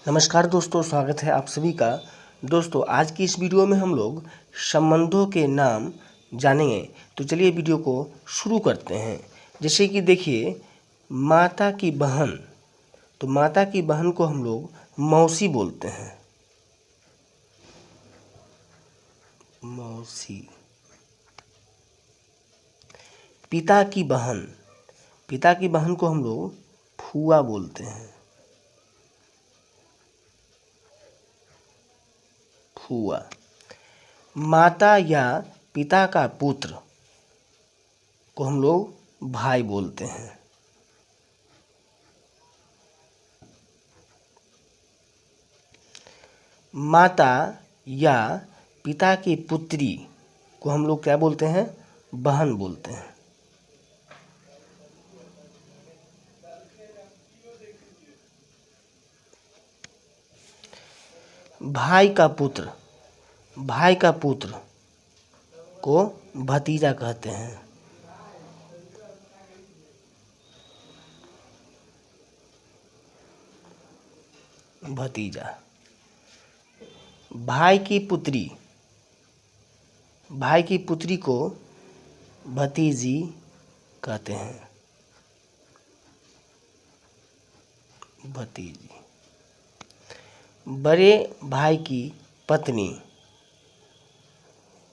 नमस्कार दोस्तों, स्वागत है आप सभी का। दोस्तों, आज की इस वीडियो में हम लोग संबंधों के नाम जानेंगे। तो चलिए वीडियो को शुरू करते हैं। जैसे कि देखिए, माता की बहन, तो माता की बहन को हम लोग मौसी बोलते हैं। मौसी। पिता की बहन, पिता की बहन को हम लोग फूआ बोलते हैं। फूआ। माता या पिता का पुत्र को हम लोग भाई बोलते हैं। माता या पिता की पुत्री को हम लोग क्या बोलते हैं? बहन बोलते हैं। भाई का पुत्र, भाई का पुत्र को भतीजा कहते हैं। भतीजा। भाई की पुत्री, भाई की पुत्री को भतीजी कहते हैं। भतीजी। बड़े भाई की पत्नी,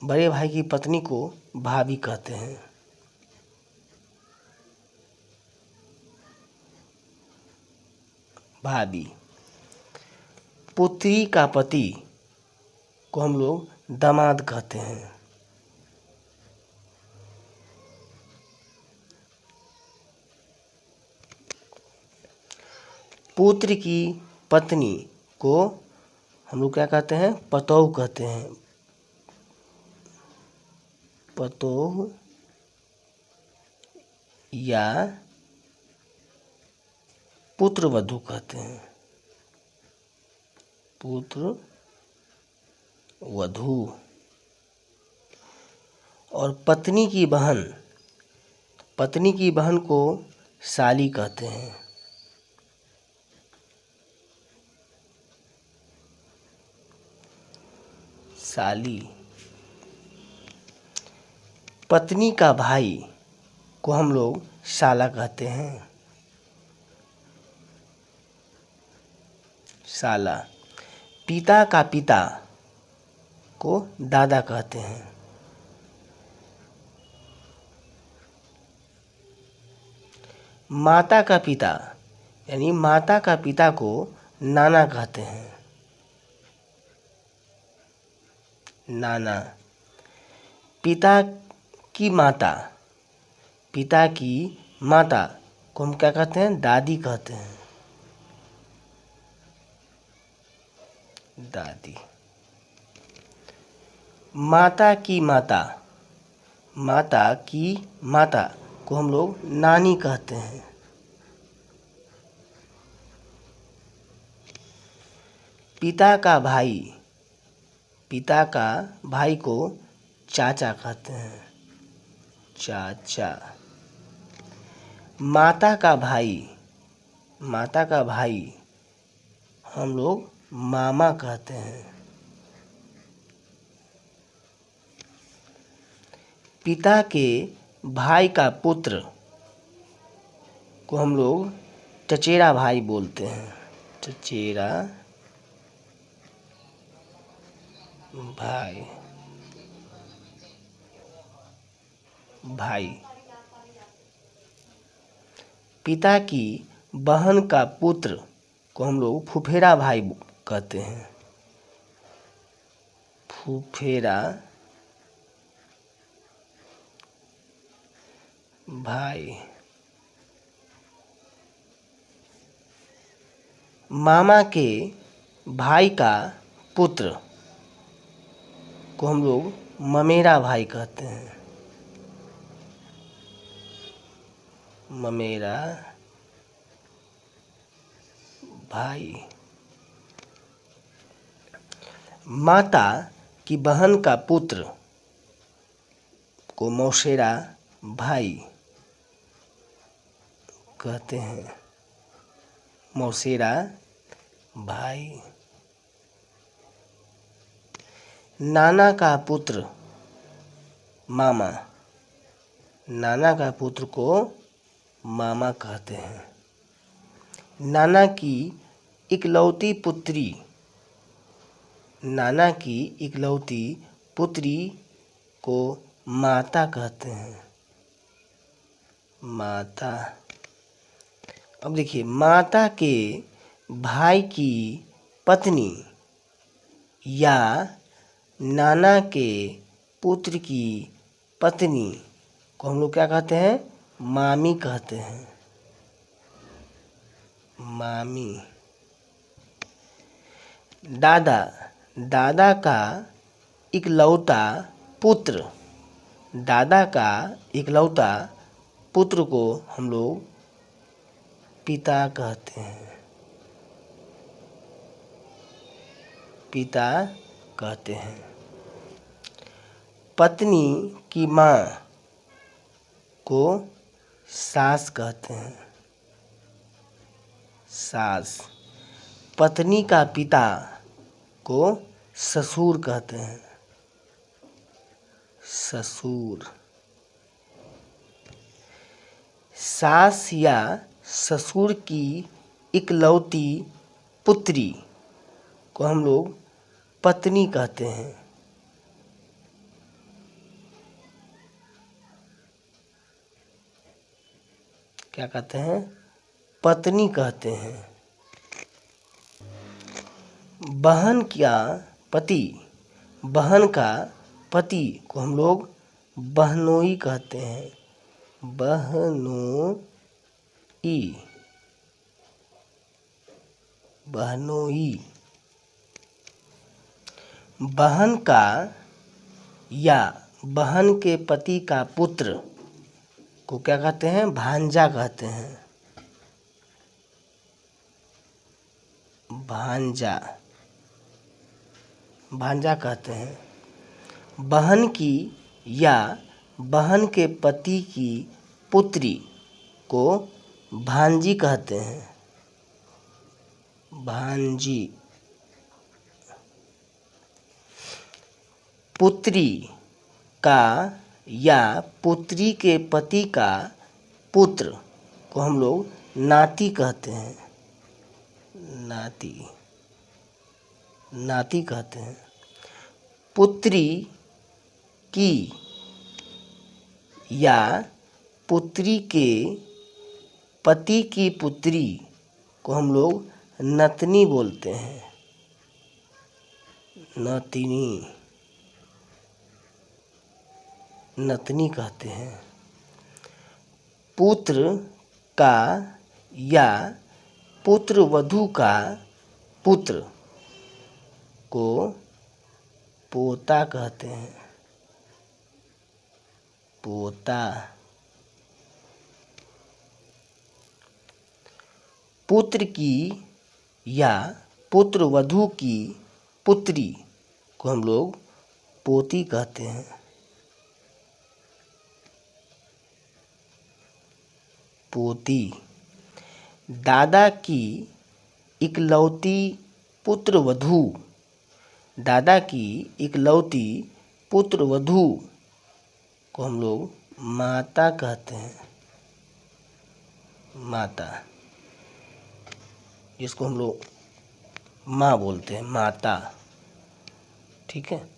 बड़े भाई की पत्नी को भाभी कहते हैं। भाभी। पुत्री का पति को हम लोग दामाद कहते हैं। पुत्र की पत्नी को हम लोग क्या कहते हैं? पतोह कहते हैं। पतोह या पुत्र वधू कहते हैं। पुत्र वधू। और पत्नी की बहन, पत्नी की बहन को साली कहते हैं। साली। पत्नी का भाई को हम लोग साला कहते हैं। साला। पिता का पिता को दादा कहते हैं। माता का पिता यानी माता का पिता को नाना कहते हैं। नाना। पिता की माता, पिता की माता को हम क्या कहते हैं? दादी कहते हैं। दादी। माता की माता, माता की माता को हम लोग नानी कहते हैं। पिता का भाई, पिता का भाई को चाचा कहते हैं। चाचा। माता का भाई, माता का भाई हम लोग मामा कहते हैं। पिता के भाई का पुत्र को हम लोग चचेरा भाई बोलते हैं। चचेरा भाई। भाई। पिता की बहन का पुत्र को हम लोग फुफेरा भाई कहते हैं। फुफेरा भाई। मामा के भाई का पुत्र को हम लोग ममेरा भाई कहते हैं। ममेरा भाई। माता की बहन का पुत्र को मौसेरा भाई कहते हैं। मौसेरा भाई। नाना का पुत्र मामा, नाना का पुत्र को मामा कहते हैं। नाना की इकलौती पुत्री, नाना की इकलौती पुत्री को माता कहते हैं। माता। अब देखिए, माता के भाई की पत्नी या नाना के पुत्र की पत्नी को हम लोग क्या कहते हैं? मामी कहते हैं। मामी। दादा, दादा का इकलौता पुत्र, दादा का इकलौता पुत्र को हम लोग पिता कहते हैं। पिता कहते हैं। पत्नी की माँ को सास कहते हैं। सास। पत्नी का पिता को ससुर कहते हैं। ससुर। सास या ससुर की इकलौती पुत्री को हम लोग पत्नी कहते हैं। क्या कहते हैं? पत्नी कहते हैं। बहन का पति, बहन का पति को हम लोग बहनोई कहते हैं। बहनोई। बहनोई। बहन का या बहन के पति का पुत्र को क्या कहते हैं? भांजा कहते हैं। भांजा। भांजा कहते हैं। बहन की या बहन के पति की पुत्री को भांजी कहते हैं। भांजी। पुत्री का या पुत्री के पति का पुत्र को हम लोग नाती कहते हैं। नाती। नाती कहते हैं। पुत्री की या पुत्री के पति की पुत्री को हम लोग नतनी बोलते हैं। नतिनी। नतनी कहते हैं। पुत्र का या पुत्र वधू का पुत्र को पोता कहते हैं। पोता। पुत्र की या पुत्र वधू की पुत्री को हम लोग पोती कहते हैं। पोती। दादा की इकलौती पुत्र वधू, दादा की इकलौती पुत्र वधू को हम लोग माता कहते हैं। माता। जिसको हम लोग माँ बोलते हैं, माता। ठीक है।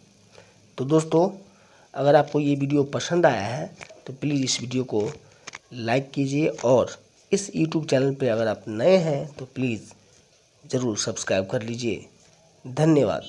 तो दोस्तों, अगर आपको ये वीडियो पसंद आया है तो प्लीज़ इस वीडियो को लाइक कीजिए और इस YouTube चैनल पे अगर आप नए हैं तो प्लीज़ ज़रूर सब्सक्राइब कर लीजिए। धन्यवाद।